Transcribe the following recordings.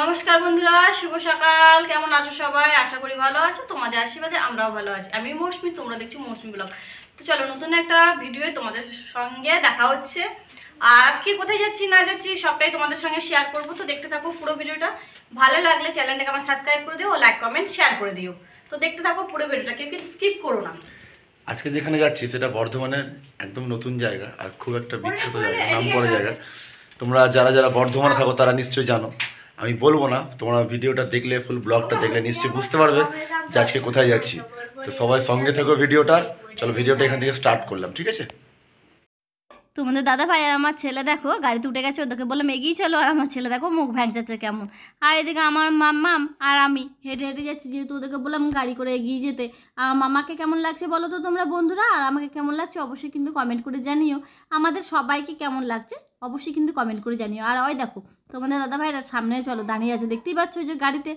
নমস্কার বন্ধুরা, শুভ সকাল। কেমন আছো সবাই? আশা করি ভালো আছো। তোমাদের আশীর্বাদে আমরাও ভালো আছি। আমি মৌসুমি, তোমরা দেখছো মৌসুমি ব্লগ। তো চলো, নতুন একটা ভিডিও তোমাদের সঙ্গে দেখা হচ্ছে। আর আজকে কোথায় যাচ্ছি না যাচ্ছি সবটাই তোমাদের সঙ্গে শেয়ার করবো। তো দেখতে থাকো পুরো ভিডিওটা। ভালো লাগলে চ্যানেলটাকে আমার সাবস্ক্রাইব করে দিও, লাইক কমেন্ট শেয়ার করে দিও। তো দেখতে থাকো পুরো ভিডিওটা, কেউ কিন্তু স্কিপ করো না। আজকে যেখানে যাচ্ছি সেটা বর্ধমানের একদম নতুন জায়গা আর খুব একটা বিখ্যাত জায়গা, নাম করা জায়গা। তোমরা যারা যারা বর্ধমানে থাকো তারা নিশ্চয়ই জানো। আমি বলবো না, তোমরা ভিডিওটা দেখলে, ফুল ব্লগটা দেখলে নিশ্চয়ই বুঝতে পারবে যে আজকে কোথায় যাচ্ছি। তো সবাই সঙ্গে থেকো ভিডিওটা। চলো ভিডিওটা এখান থেকে স্টার্ট করলাম, ঠিক আছে? তোমাদের দাদা ভাই আর আমার ছেলে দেখো গাড়িতে উঠে গেছে, ওদেরকে বললাম এগিয়ে চলো, আর আমার ছেলে দেখো মুখ ভ্যাংচাচ্ছে কেমন। আর এদিকে আমার মাম্মাম আর আমি হেঁটে হেঁটে যাচ্ছি, যেহেতু ওদেরকে বললাম গাড়ি করে এগিয়ে যেতে। আর মামাকে কেমন লাগছে বলো তো তোমরা বন্ধুরা, আর আমাকে কেমন লাগছে অবশ্যই কিন্তু কমেন্ট করে জানিও। আমাদের সবাইকে কেমন লাগছে অবশ্যই কিন্তু কমেন্ট করে জানিও। আর ওই দেখো তোমাদের দাদা ভাইরা সামনে চলো দাঁড়িয়ে আছে, দেখতেই পাচ্ছ যে গাড়িতে।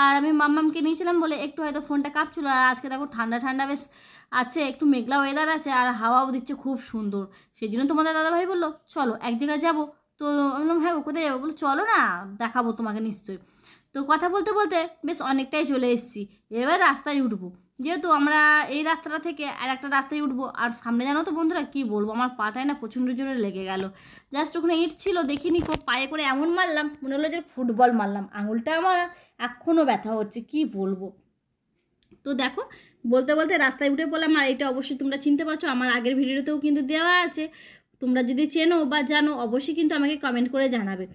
আর আমি মাম্মামকে নিয়েছিলাম বলে একটু হয়তো ফোনটা কাঁপছিল। আর আজকে দেখো ঠান্ডা ঠান্ডা বেশ আছে, একটু মেঘলা ওয়েদার আছে আর হাওয়াও দিচ্ছে খুব সুন্দর। সেই জন্য তোমাদের দাদাভাই বললো চলো এক জায়গায় যাবো। তো আমি বললাম হ্যাঁ গো, কোথায় যাবো? বলো চলো না, দেখাবো তোমাকে নিশ্চয়ই। তো কথা বলতে বলতে বেশ অনেকটাই চলে এসেছি। এবার রাস্তায় উঠবো, যেহেতু আমরা এই রাস্তাটা থেকে আর একটা রাস্তায় উঠবো। আর সামনে জানো তো বন্ধুরা কি বলবো, আমার পাটায় না প্রচণ্ড জোরে লেগে গেল। জাস্ট ওখানে ইট ছিল, দেখিনি পায়ে করে এমন মারলাম, মনে হলো যে ফুটবল মারলাম। আঙুলটা আমার এখনও ব্যথা হচ্ছে, কি বলবো। তো দেখো বলতে বলতে রাস্তায় উঠে পড়লাম। আর এটা অবশ্যই তোমরা চিনতে পারছো, আমার আগের ভিডিওতেও কিন্তু দেওয়া আছে। তোমরা যদি চেনো বা জানো অবশ্যই কিন্তু আমাকে কমেন্ট করে জানাবে।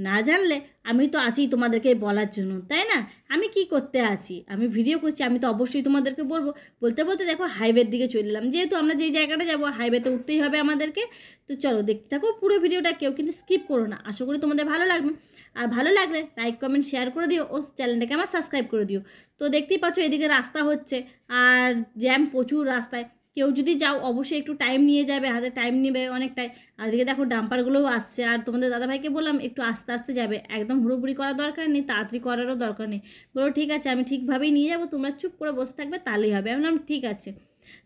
না জানলে আমি তো আছি তোমাদেরকে বলার জন্য, তাই না? আমি কি করতে আছি, আমি ভিডিও করছি, আমি তো অবশ্যই তোমাদেরকে বলবো। বলতে বলতে দেখো হাইওয়ের দিকে চলে এলাম, যেহেতু আমরা যেই জায়গাটা যাবো হাইওয়েতে উঠতেই হবে আমাদেরকে। তো চলো দেখতে থাকো পুরো ভিডিওটা, কেউ কিন্তু স্কিপ করো না। আশা করি তোমাদের ভালো লাগবে। আর ভালো লাগলে লাইক কমেন্ট শেয়ার করে দিও ও চ্যানেলটাকে আমার সাবস্ক্রাইব করে দিও। তো দেখতেই পাচ্ছ এদিকে রাস্তা হচ্ছে আর জ্যাম প্রচুর রাস্তায়। কেউ যদি যাও অবশ্যই একটু টাইম নিয়ে যাবে, হাতে টাইম নেবে অনেকটাই। আর এদিকে দেখো ডাম্পারগুলোও আসছে। আর তোমাদের দাদাভাইকে বললাম একটু আস্তে আস্তে যাবে, একদম হুড়োহুড়ি করার দরকার নেই, তাড়াতাড়ি করারও দরকার নেই। বলো ঠিক আছে, আমি ঠিকভাবেই নিয়ে যাবো, তোমরা চুপ করে বসে থাকবে তাহলেই হবে। আমি বললাম ঠিক আছে।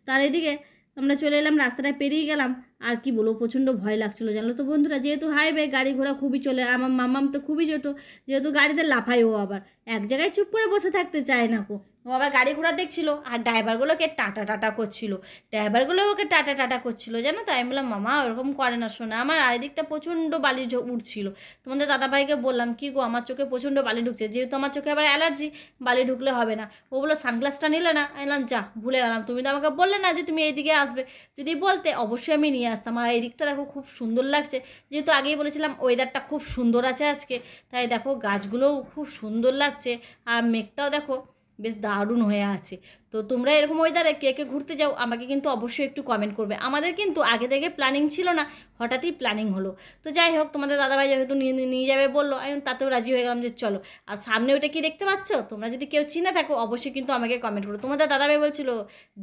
তার এদিকে আমরা চলে এলাম, রাস্তাটা পেরিয়ে গেলাম। আর কি বলবো, প্রচণ্ড ভয় লাগছিলো জানো তো বন্ধুরা, যেহেতু হাইওয়ে গাড়ি ঘোড়া খুবই চলে। আমার মাম্মাম তো খুবই ছোটো, যেহেতু গাড়িতে লাফায় ও, আবার এক জায়গায় চুপ করে বসে থাকতে চায় না কো। ও আবার গাড়ি ঘোড়া দেখছিল আর ড্রাইভারগুলোকে টাটা টাটা করছিল। ড্রাইভারগুলো ওকে টাটা টাটা করছিল জানো তো। আমি বললাম মামা ওরকম করে না শোনা আমার। আর এদিকটা প্রচণ্ড বালি উঠছিল। তোমাদের দাদাভাইকে বললাম কি গো আমার চোখে প্রচণ্ড বালি ঢুকছে, যেহেতু আমার চোখে আবার অ্যালার্জি, বালি ঢুকলে হবে না। ও বললো সানগ্লাসটা নিলে না। আমি বললাম যা ভুলে গেলাম, তুমি তো আমাকে বললে না যে তুমি এইদিকে আসবে। যদি বলতে অবশ্যই আমি নিয়ে আসতাম। আর এই দিকটা দেখো খুব সুন্দর লাগছে, যেহেতু আগেই বলেছিলাম ওয়েদারটা খুব সুন্দর আছে আজকে। তাই দেখো গাছগুলোও খুব সুন্দর লাগছে আর মেঘটাও দেখো বেশ দারুণ হয়ে আছে। তো তোমরা এরকম ওয়েদারে কে কে ঘুরতে যাও আমাকে কিন্তু অবশ্যই একটু কমেন্ট করবে। আমাদের কিন্তু আগে থেকে প্ল্যানিং ছিল না, হঠাৎই প্ল্যানিং হলো। তো যাই হোক তোমাদের দাদাভাই যেহেতু নিয়ে নিয়ে যাবে বললো, আমি তাতেও রাজি হয়ে গেলাম যে চলো। আর সামনে ওইটা কি দেখতে পাচ্ছ, তোমরা যদি কেউ চিনে থাকো অবশ্যই কিন্তু আমাকে কমেন্ট করো। তোমাদের দাদাভাই বলছিল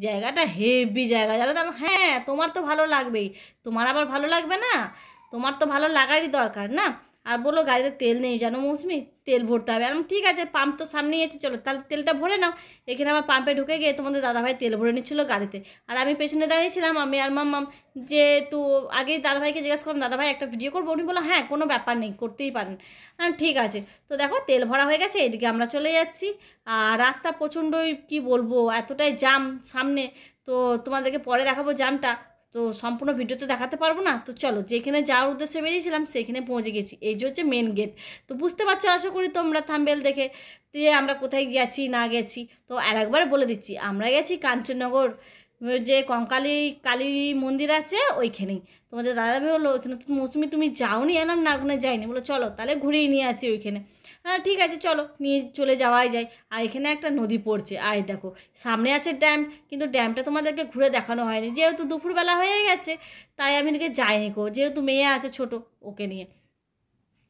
জায়গাটা হেভি জায়গা জানো তো। হ্যাঁ তোমার তো ভালো লাগবেই, তোমার আবার ভালো লাগবে না? তোমার তো ভালো লাগারই দরকার না। আর বলো গাড়িতে তেল নেই জানো মৌসুমি, তেল ভরতে হবে। আমি ঠিক আছে, পাম্প তো সামনেই আছে, চলো তাহলে তেলটা ভরে নাও। এখানে আমার পাম্পে ঢুকে গিয়ে তোমাদের দাদাভাই তেল ভরে নিচ্ছিল গাড়িতে। আর আমি পেছনে দাঁড়িয়েছিলাম, আমি আর মাম্মাম। যেহেতু আগেই দাদাভাইকে জিজ্ঞাসা করলাম দাদাভাই একটা ভিডিও করবো, উনি বললো হ্যাঁ কোনো ব্যাপার নেই, করতেই পারেন। ঠিক আছে। তো দেখো তেল ভরা হয়ে গেছে, এদিকে আমরা চলে যাচ্ছি। আর রাস্তা প্রচণ্ডই কি বলবো, এতটাই জাম সামনে। তো তোমাদেরকে পরে দেখাবো জামটা, তো সম্পূর্ণ ভিডিওতে দেখাতে পারবো না। তো চলো যেখানে যাওয়ার উদ্দেশ্যে বেরিয়েছিলাম সেখানে পৌঁছে গেছি। এই যে হচ্ছে মেন গেট। তো বুঝতে পারছো আশা করি তোমরা থাম্বনেল দেখে যে আমরা কোথায় গেছি না গেছি। তো আর একবার বলে দিচ্ছি, আমরা গেছি কাঞ্চননগর, যে কঙ্কালী কালী মন্দির আছে ওইখানেই। তোমাদের দাদাভাই বললো ওইখানে তো মৌসুমি তুমি যাওনি? এলাম না ওখানে যাইনি। বলো চলো তাহলে ঘুরেই নিয়ে আসি ওইখানে। হ্যাঁ ঠিক আছে চলো নিয়ে চলে যাওয়াই যায়। আর এখানে একটা নদী পড়ছে, আর দেখো সামনে আছে ড্যাম, কিন্তু ড্যামটা তোমাদেরকে ঘুরে দেখানো হয়নি, যেহেতু দুপুরবেলা হয়ে গেছে। তাই আমি এদিকে যাইনি গো, যেহেতু মেয়ে আছে ছোট ওকে নিয়ে।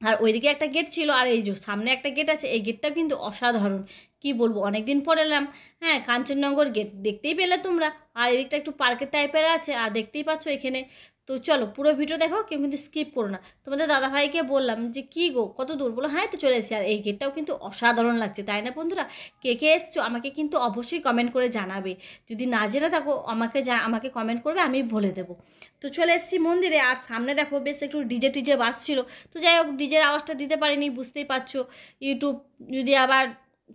আর ওইদিকে একটা গেট ছিল, আর এই যে সামনে একটা গেট আছে, এই গেটটা কিন্তু অসাধারণ। কি বলবো, অনেক দিন পর এলাম। হ্যাঁ কাঞ্চননগর গেট দেখতেই পেলে তোমরা। আর এদিকটা একটু পার্কের টাইপের আছে, আর দেখতেই পাচ্ছ এখানে। তো চলো পুরো ভিডিও দেখো, কেউ কিন্তু স্কিপ করো না। তোমাদের দাদাভাইকে বললাম যে কী গো কত দূর, বলো হ্যাঁ তো চলে এসেছি। আর এই গেটটাও কিন্তু অসাধারণ লাগছে, তাই না বন্ধুরা? কে কে এসছো আমাকে কিন্তু অবশ্যই কমেন্ট করে জানাবে। যদি না জেনে থাকো আমাকে কমেন্ট করবে, আমি বলে দেবো। তো চলে এসেছি মন্দিরে, আর সামনে দেখো বেশ একটু ডিজে টিজে বাজছিল। তো যাই হোক, ডিজের আওয়াজটা দিতে পারিনি, বুঝতেই পারছো। ইউটিউব যদি আবার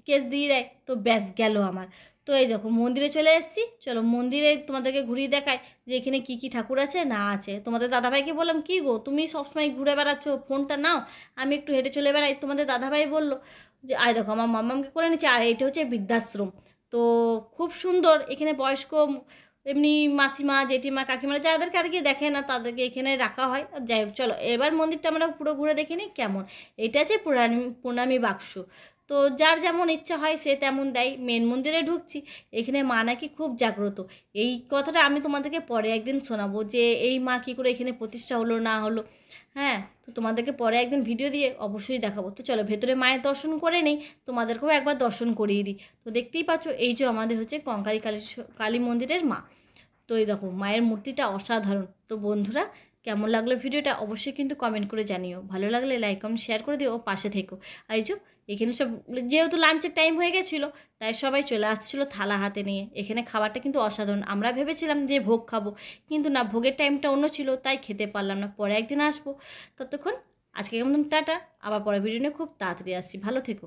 কেস দিয়ে দেয় তো ব্যাস গেল আমার। তো এই দেখো মন্দিরে চলে এসেছি, চলো মন্দিরে তোমাদেরকে ঘুরিয়ে দেখাই যে এখানে কী কী ঠাকুর আছে না আছে। তোমাদের দাদাভাইকে বললাম কী গো তুমি সবসময় ঘুরে বেড়াচ্ছ, ফোনটা নাও, আমি একটু হেঁটে চলে বেড়াই। তোমাদের দাদাভাই বললো যে আয় দেখো আমার মাম্মামকে করে নিচ্ছে, আর এটা হচ্ছে বৃদ্ধাশ্রম। তো খুব সুন্দর, এখানে বয়স্ক এমনি মাসিমা জেঠিমা কাকিমারা যাদেরকে আর কি দেখে না তাদেরকে এখানে রাখা হয়। আর যাই হোক চলো এবার মন্দিরটা আমরা পুরো ঘুরে দেখিনি কেমন। এটা আছে প্রণামী বাক্স। তো যার যেমন ইচ্ছা হয় সে তেমন দেয়। মেন মন্দিরে ঢুকছি, এখানে মা নাকি খুব জাগ্রত। এই কথাটা আমি তোমাদেরকে পরে একদিন শোনাবো যে এই মা কী করে এখানে প্রতিষ্ঠা হলো না হলো। হ্যাঁ, তো তোমাদেরকে পরে একদিন ভিডিও দিয়ে অবশ্যই দেখাবো। তো চলো ভেতরে মায়ের দর্শন করে নেই, তোমাদেরকেও একবার দর্শন করিয়ে দিই। তো দেখতেই পাচ্ছ এই যে আমাদের হচ্ছে কঙ্কালী কালী মন্দিরের মা। তো এই দেখো মায়ের মূর্তিটা অসাধারণ। তো বন্ধুরা কেমন লাগলো ভিডিওটা অবশ্যই কিন্তু কমেন্ট করে জানিও, ভালো লাগলে লাইক কমেন্ট শেয়ার করে দিও ও পাশে থেকো। আর এই যে এখানে সব যেহেতু লাঞ্চের টাইম হয়ে গেছিলো তাই সবাই চলে আসছিলো থালা হাতে নিয়ে। এখানে খাবারটা কিন্তু অসাধারণ, আমরা ভেবেছিলাম যে ভোগ খাবো, কিন্তু না, ভোগের টাইমটা অন্য ছিল তাই খেতে পারলাম না, পরে একদিন আসবো। ততক্ষণ আজকে কেমন টাটা, আবার পরে ভিডিও নিয়ে খুব তাড়াতাড়ি আসছি, ভালো থেকো।